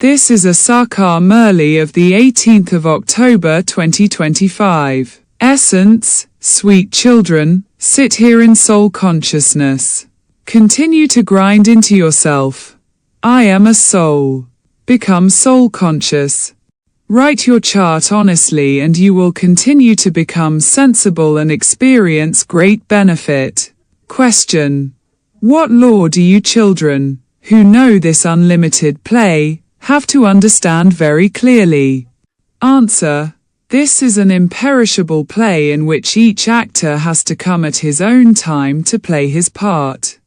This is a Sakar Murli of the 18th of October 2025. Essence, sweet children, sit here in soul consciousness. Continue to grind into yourself. I am a soul. Become soul conscious. Write your chart honestly and you will continue to become sensible and experience great benefit. Question. What law do you children, who know this unlimited play, have to understand very clearly? Answer. This is an imperishable play in which each actor has to come at his own time to play his part.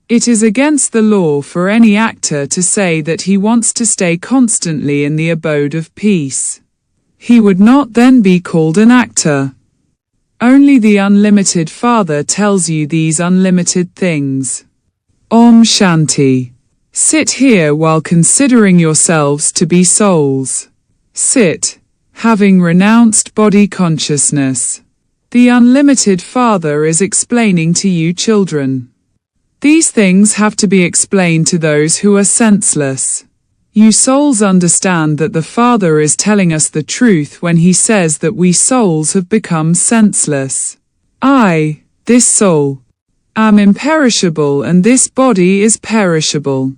It is against the law for any actor to say that he wants to stay constantly in the abode of peace. He would not then be called an actor. Only the unlimited Father tells you these unlimited things. Om Shanti. Sit here while considering yourselves to be souls. Sit, having renounced body consciousness. The unlimited Father is explaining to you children. These things have to be explained to those who are senseless. You souls understand that the Father is telling us the truth when he says that we souls have become senseless. I, this soul, am imperishable and this body is perishable.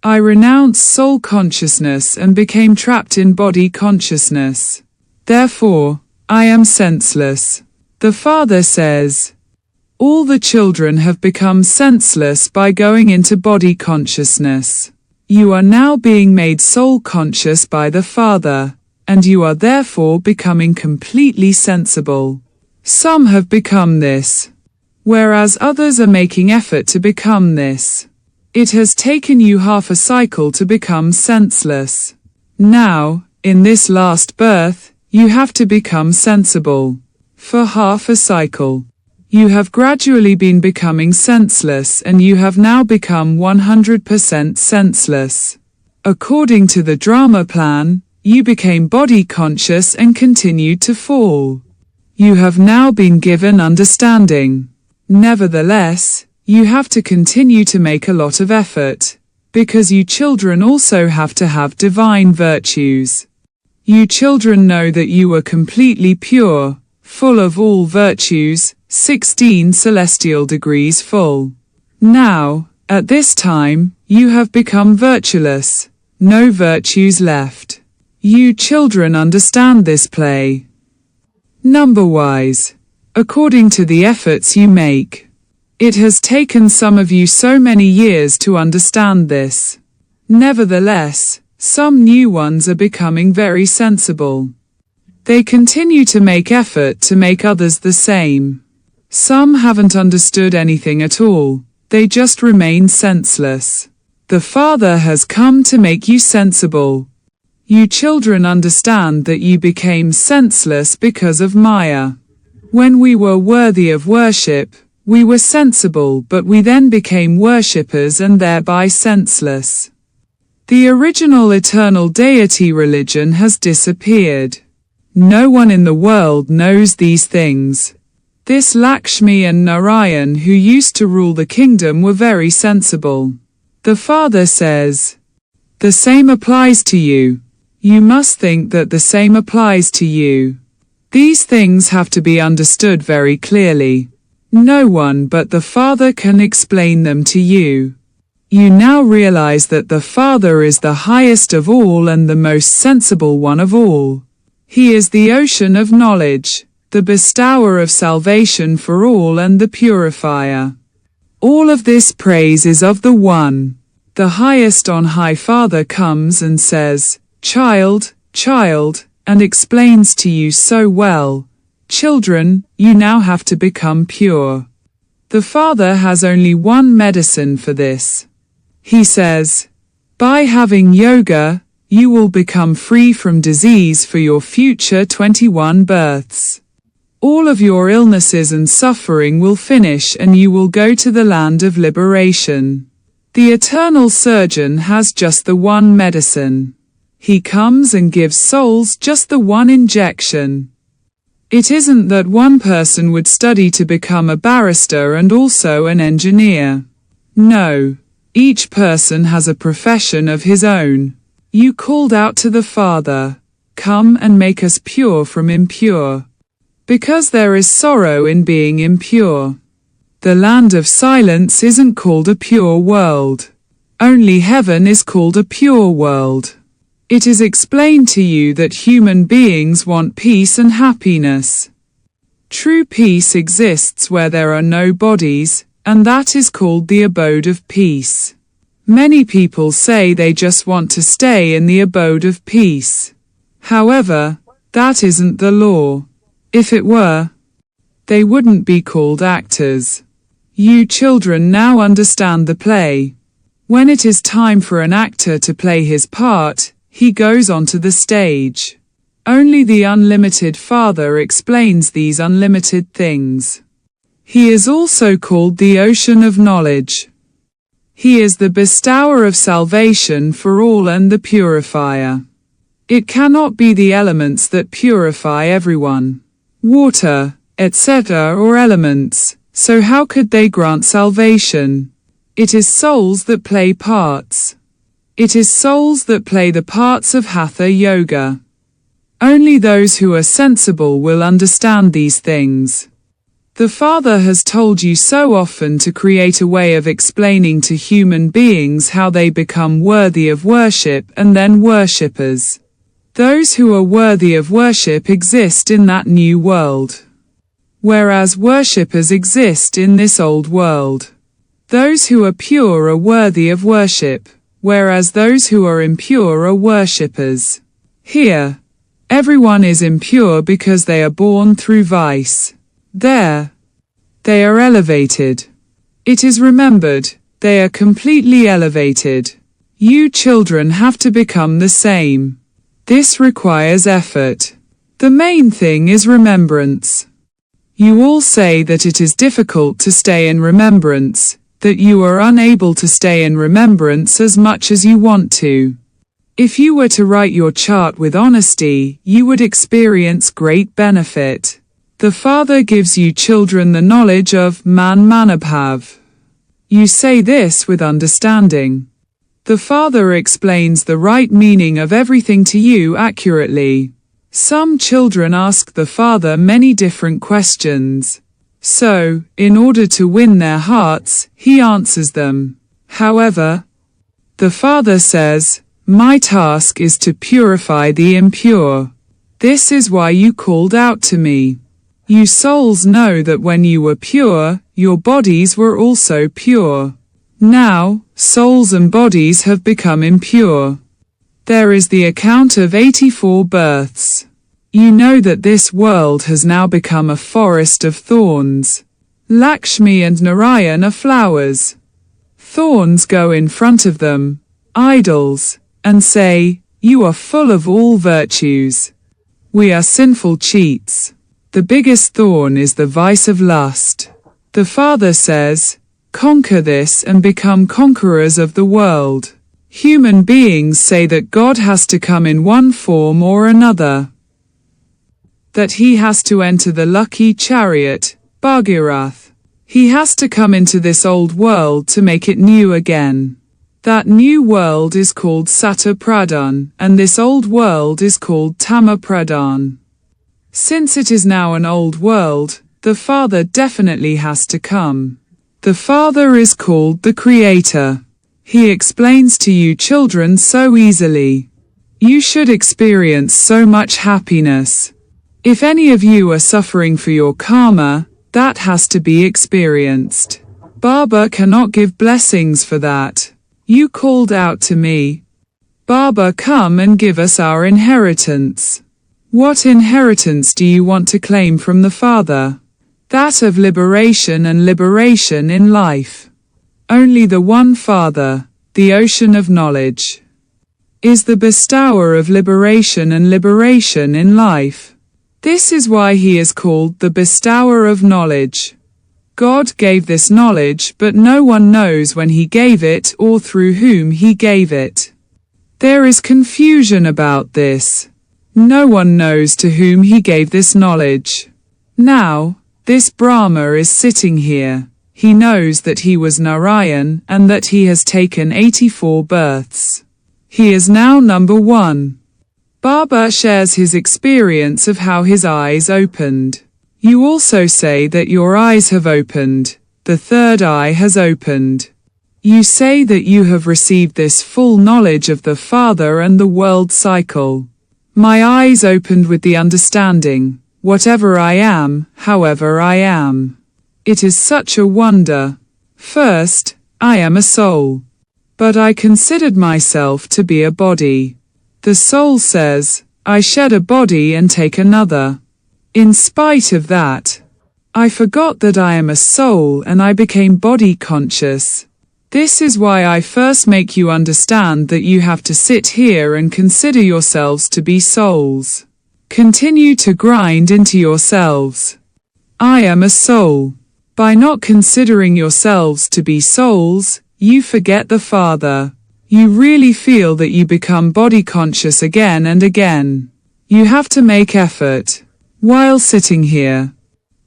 I renounced soul consciousness and became trapped in body consciousness. Therefore, I am senseless. The Father says, all the children have become senseless by going into body consciousness. You are now being made soul conscious by the Father, and you are therefore becoming completely sensible. Some have become this, whereas others are making effort to become this. It has taken you half a cycle to become senseless. Now, in this last birth, you have to become sensible. For half a cycle. You have gradually been becoming senseless and you have now become 100% senseless. According to the drama plan, you became body conscious and continued to fall. You have now been given understanding. Nevertheless, you have to continue to make a lot of effort, because you children also have to have divine virtues. You children know that you are completely pure, full of all virtues, 16 celestial degrees full. Now, at this time, you have become virtueless, no virtues left. You children understand this play. Number-wise, according to the efforts you make. It has taken some of you so many years to understand this. Nevertheless, some new ones are becoming very sensible. They continue to make effort to make others the same. Some haven't understood anything at all, they just remain senseless. The Father has come to make you sensible. You children understand that you became senseless because of Maya. When we were worthy of worship, we were sensible but we then became worshippers and thereby senseless. The original eternal deity religion has disappeared. No one in the world knows these things. This Lakshmi and Narayan who used to rule the kingdom were very sensible. The Father says, the same applies to you. You must think that the same applies to you. These things have to be understood very clearly. No one but the Father can explain them to you. You now realize that the Father is the highest of all and the most sensible one of all. He is the ocean of knowledge, the bestower of salvation for all and the purifier. All of this praise is of the One. The highest on high Father comes and says, child, child, and explains to you so well, children, you now have to become pure. The Father has only one medicine for this. He says, by having yoga, you will become free from disease for your future 21 births. All of your illnesses and suffering will finish and you will go to the land of liberation. The eternal surgeon has just the one medicine. He comes and gives souls just the one injection. It isn't that one person would study to become a barrister and also an engineer. No, each person has a profession of his own. You called out to the Father, "Come and make us pure from impure." Because there is sorrow in being impure. The land of silence isn't called a pure world. Only heaven is called a pure world. It is explained to you that human beings want peace and happiness. True peace exists where there are no bodies, and that is called the abode of peace. Many people say they just want to stay in the abode of peace. However, that isn't the law. If it were, they wouldn't be called actors. You children now understand the play. When it is time for an actor to play his part, he goes onto the stage. Only the unlimited Father explains these unlimited things. He is also called the ocean of knowledge. He is the bestower of salvation for all and the purifier. It cannot be the elements that purify everyone, water, etc., or elements, so how could they grant salvation? It is souls that play parts. It is souls that play the parts of Hatha Yoga. Only those who are sensible will understand these things. The Father has told you so often to create a way of explaining to human beings how they become worthy of worship and then worshippers. Those who are worthy of worship exist in that new world, whereas worshippers exist in this old world. Those who are pure are worthy of worship, whereas those who are impure are worshippers. Here, everyone is impure because they are born through vice. There, they are elevated. It is remembered, they are completely elevated. You children have to become the same. This requires effort. The main thing is remembrance. You all say that it is difficult to stay in remembrance, that you are unable to stay in remembrance as much as you want to. If you were to write your chart with honesty, you would experience great benefit. The Father gives you children the knowledge of man manabhav. You say this with understanding. The Father explains the right meaning of everything to you accurately. Some children ask the Father many different questions. So, in order to win their hearts, he answers them. However, the Father says, "My task is to purify the impure. This is why you called out to me. You souls know that when you were pure, your bodies were also pure. Now, souls and bodies have become impure. There is the account of 84 births. You know that this world has now become a forest of thorns. Lakshmi and Narayan are flowers. Thorns go in front of them, idols, and say, 'You are full of all virtues. We are sinful cheats.' The biggest thorn is the vice of lust. The Father says, 'Conquer this and become conquerors of the world.' Human beings say that God has to come in one form or another. That he has to enter the lucky chariot, Bhagirath. He has to come into this old world to make it new again. That new world is called Sata Pradhan, and this old world is called Tama Pradhan. Since it is now an old world, the Father definitely has to come. The Father is called the Creator. He explains to you children so easily. You should experience so much happiness. If any of you are suffering for your karma, that has to be experienced. Baba cannot give blessings for that. You called out to me. Baba, come and give us our inheritance. What inheritance do you want to claim from the Father? That of liberation and liberation in life. Only the one Father, the ocean of knowledge, is the bestower of liberation and liberation in life. This is why he is called the bestower of knowledge. God gave this knowledge, but no one knows when he gave it or through whom he gave it. There is confusion about this. No one knows to whom he gave this knowledge. Now, this Brahma is sitting here. He knows that he was Narayan and that he has taken 84 births. He is now number 1. Baba shares his experience of how his eyes opened. You also say that your eyes have opened, the third eye has opened. You say that you have received this full knowledge of the Father and the world cycle. My eyes opened with the understanding, whatever I am, however I am. It is such a wonder. First, I am a soul. But I considered myself to be a body. The soul says, I shed a body and take another. In spite of that, I forgot that I am a soul and I became body conscious. This is why I first make you understand that you have to sit here and consider yourselves to be souls. Continue to grind into yourselves. I am a soul. By not considering yourselves to be souls, you forget the Father. You really feel that you become body conscious again and again. You have to make effort. While sitting here,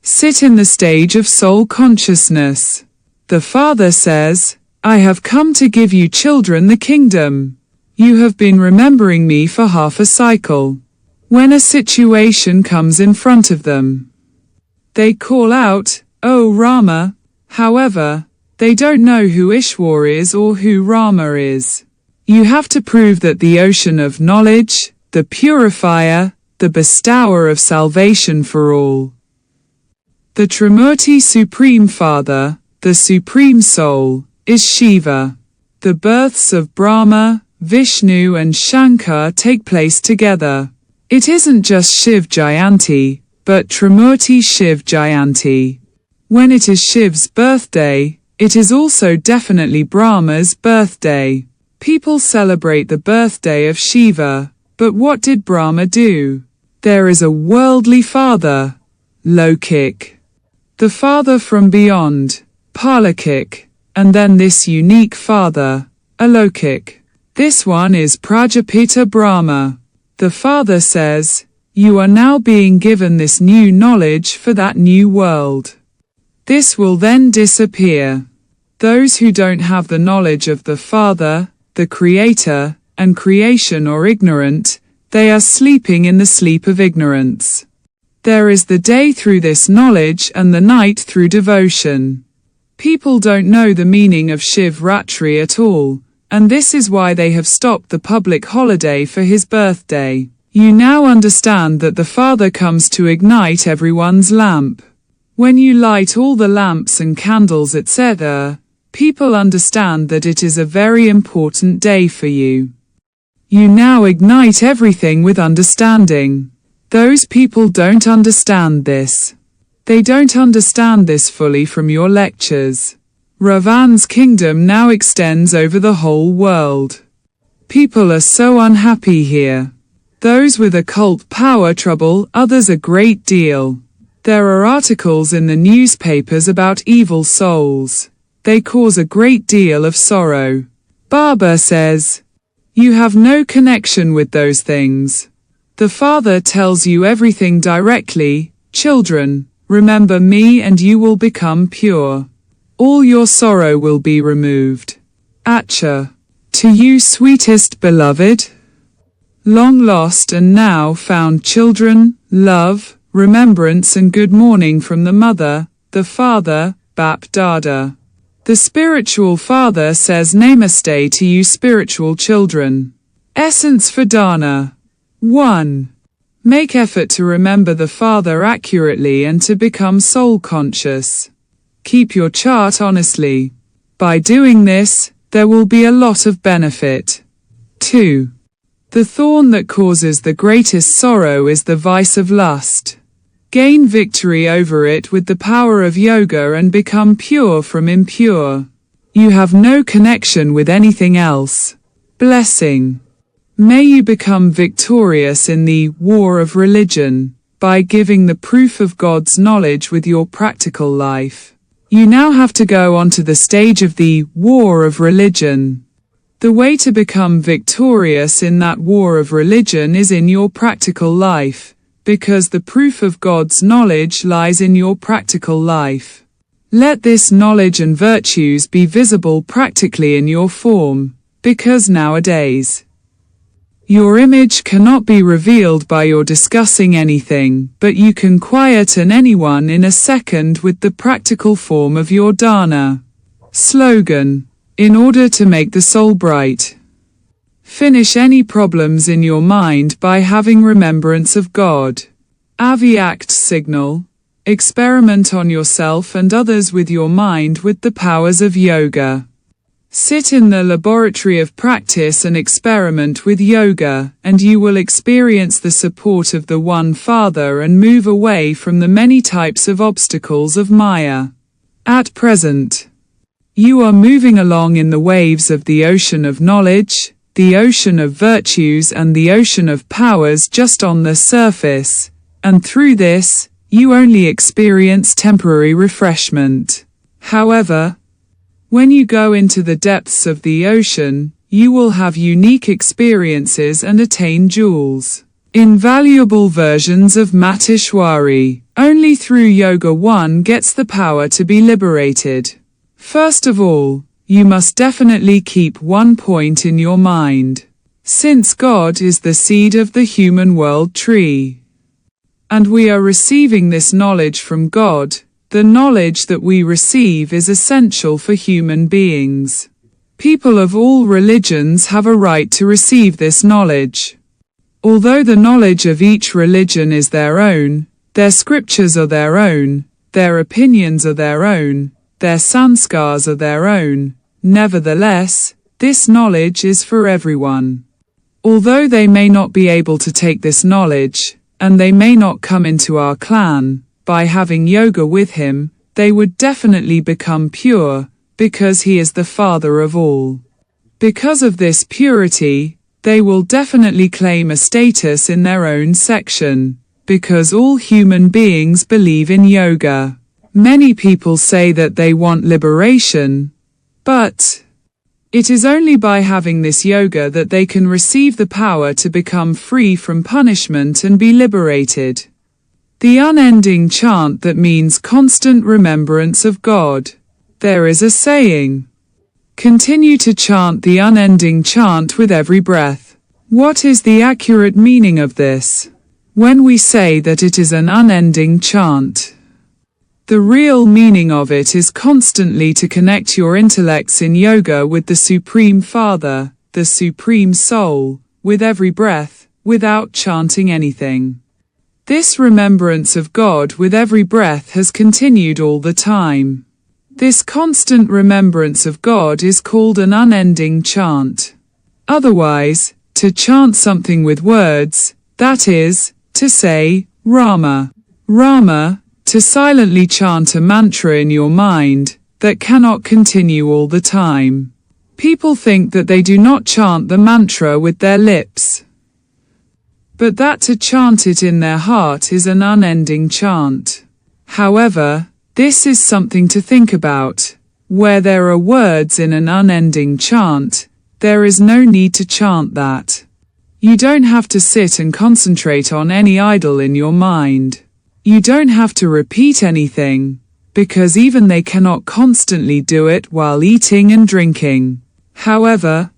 sit in the stage of soul consciousness. The Father says, I have come to give you children the kingdom. You have been remembering me for half a cycle. When a situation comes in front of them, they call out, "Oh Rama." However, they don't know who Ishwar is or who Rama is. You have to prove that the ocean of knowledge, the purifier, the bestower of salvation for all, the Trimurti Supreme Father, the Supreme Soul, is Shiva. The births of Brahma, Vishnu and Shankar take place together. It isn't just Shiv Jayanti, but Trimurti Shiv Jayanti. When it is Shiv's birthday, it is also definitely Brahma's birthday. People celebrate the birthday of Shiva, but what did Brahma do? There is a worldly father, Lokik. The father from beyond, Palakik. And then this unique father, Alokik. This one is Prajapita Brahma. The Father says, you are now being given this new knowledge for that new world. This will then disappear. Those who don't have the knowledge of the Father, the Creator, and creation are ignorant, they are sleeping in the sleep of ignorance. There is the day through this knowledge and the night through devotion. People don't know the meaning of Shiv Ratri at all, and this is why they have stopped the public holiday for his birthday. You now understand that the Father comes to ignite everyone's lamp. When you light all the lamps and candles etc., people understand that it is a very important day for you. You now ignite everything with understanding. Those people don't understand this. They don't understand this fully from your lectures. Ravan's kingdom now extends over the whole world. People are so unhappy here. Those with occult power trouble others a great deal. There are articles in the newspapers about evil souls. They cause a great deal of sorrow. Baba says, you have no connection with those things. The Father tells you everything directly, children. Remember me and you will become pure. All your sorrow will be removed. Acha. To you sweetest beloved, long lost and now found children, love, remembrance and good morning from the Mother, the Father, Bap Dada. The spiritual Father says Namaste to you spiritual children. Essence for Dana. 1. Make effort to remember the Father accurately and to become soul conscious. Keep your chart honestly. By doing this, there will be a lot of benefit. 2. The thorn that causes the greatest sorrow is the vice of lust. Gain victory over it with the power of yoga and become pure from impure. You have no connection with anything else. Blessing. May you become victorious in the war of religion, by giving the proof of God's knowledge with your practical life. You now have to go on to the stage of the war of religion. The way to become victorious in that war of religion is in your practical life, because the proof of God's knowledge lies in your practical life. Let this knowledge and virtues be visible practically in your form, because nowadays, Your image cannot be revealed by your discussing anything, but you can quieten anyone in a second with the practical form of your dana. Slogan: in order to make the soul bright. Finish any problems in your mind by having remembrance of God. Avi-act signal. Experiment on yourself and others with your mind with the powers of yoga. Sit in the laboratory of practice and experiment with yoga, and you will experience the support of the One Father and move away from the many types of obstacles of Maya. At present, you are moving along in the waves of the ocean of knowledge, the ocean of virtues and the ocean of powers just on the surface, and through this, you only experience temporary refreshment. However, when you go into the depths of the ocean, you will have unique experiences and attain jewels. Invaluable versions of Matishwari. Only through yoga one gets the power to be liberated. First of all, you must definitely keep one point in your mind. Since God is the seed of the human world tree, and we are receiving this knowledge from God, the knowledge that we receive is essential for human beings. People of all religions have a right to receive this knowledge. Although the knowledge of each religion is their own, their scriptures are their own, their opinions are their own, their sanskars are their own, nevertheless, this knowledge is for everyone. Although they may not be able to take this knowledge, and they may not come into our clan, by having yoga with him, they would definitely become pure, because he is the father of all. Because of this purity, they will definitely claim a status in their own section, because all human beings believe in yoga. Many people say that they want liberation, but it is only by having this yoga that they can receive the power to become free from punishment and be liberated. The unending chant that means constant remembrance of God. There is a saying. Continue to chant the unending chant with every breath. What is the accurate meaning of this? When we say that it is an unending chant, the real meaning of it is constantly to connect your intellects in yoga with the Supreme Father, the Supreme Soul, with every breath, without chanting anything. This remembrance of God with every breath has continued all the time. This constant remembrance of God is called an unending chant. Otherwise, to chant something with words, that is, to say, Rama, Rama, to silently chant a mantra in your mind, that cannot continue all the time. People think that they do not chant the mantra with their lips, but that to chant it in their heart is an unending chant. However, this is something to think about. Where there are words in an unending chant, there is no need to chant that. You don't have to sit and concentrate on any idol in your mind. You don't have to repeat anything, because even they cannot constantly do it while eating and drinking. However,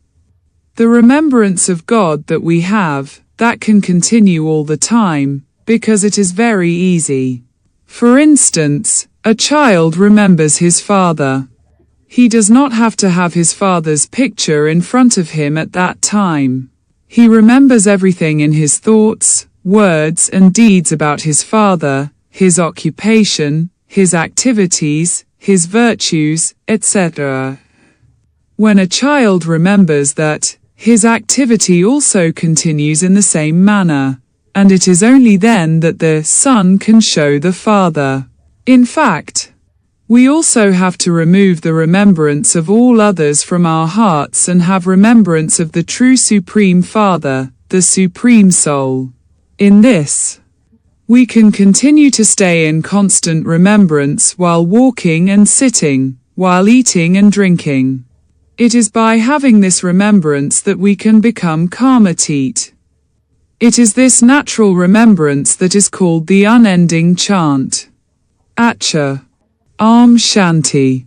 the remembrance of God that we have, that can continue all the time, because it is very easy. For instance, a child remembers his father. He does not have to have his father's picture in front of him at that time. He remembers everything in his thoughts, words and deeds about his father, his occupation, his activities, his virtues, etc. When a child remembers that, his activity also continues in the same manner, and it is only then that the son can show the father. In fact, we also have to remove the remembrance of all others from our hearts and have remembrance of the true Supreme Father, the Supreme Soul. In this, we can continue to stay in constant remembrance while walking and sitting, while eating and drinking. It is by having this remembrance that we can become karmatit. It is this natural remembrance that is called the unending chant. Acha. Om Shanti.